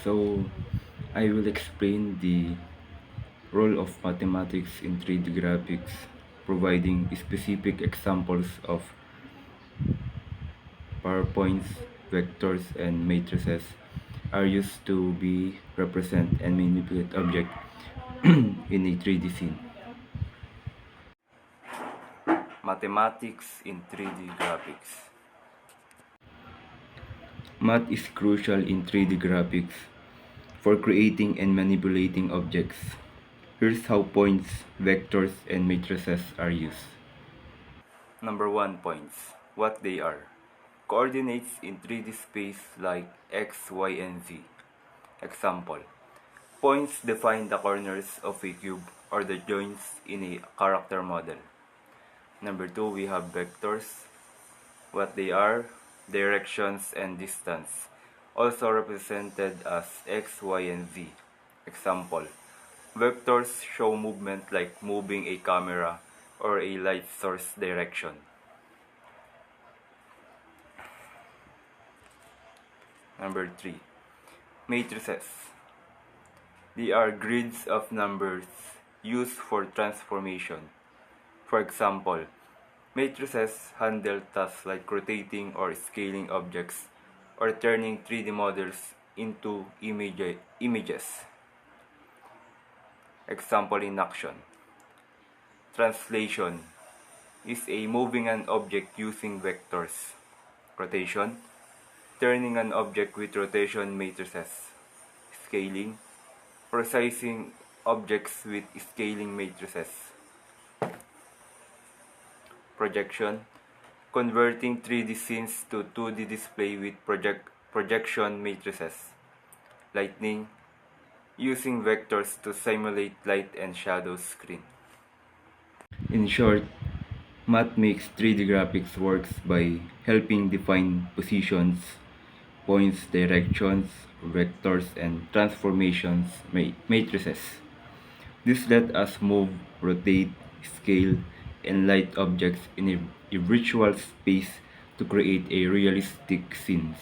So, I will explain the role of mathematics in 3D graphics, providing specific examples of PowerPoints, vectors, and matrices are used to be represent and manipulate object in a 3D scene. Mathematics in 3D graphics. Math is crucial in 3D graphics for creating and manipulating objects. Here's how points, vectors, and matrices are used. Number 1, points. What they are. Coordinates in 3D space like x, y, and z. Example. Points define the corners of a cube or the joints in a character model. Number 2, we have vectors. What they are, directions and distance, also represented as x, y, and z. Example, vectors show movement like moving a camera or a light source direction. Number 3, matrices. They are grids of numbers used for transformation. For example, matrices handle tasks like rotating or scaling objects or turning 3D models into images. Example in action. Translation is a moving an object using vectors. Rotation, turning an object with rotation matrices. Scaling, resizing objects with scaling matrices. Projection, converting 3D scenes to 2D display with projection matrices. Lighting, using vectors to simulate light and shadow screen. In short, math makes 3D graphics works by helping define positions, points, directions, vectors, and transformations matrices. This let us move, rotate, scale, and light objects in a virtual space to create a realistic scenes.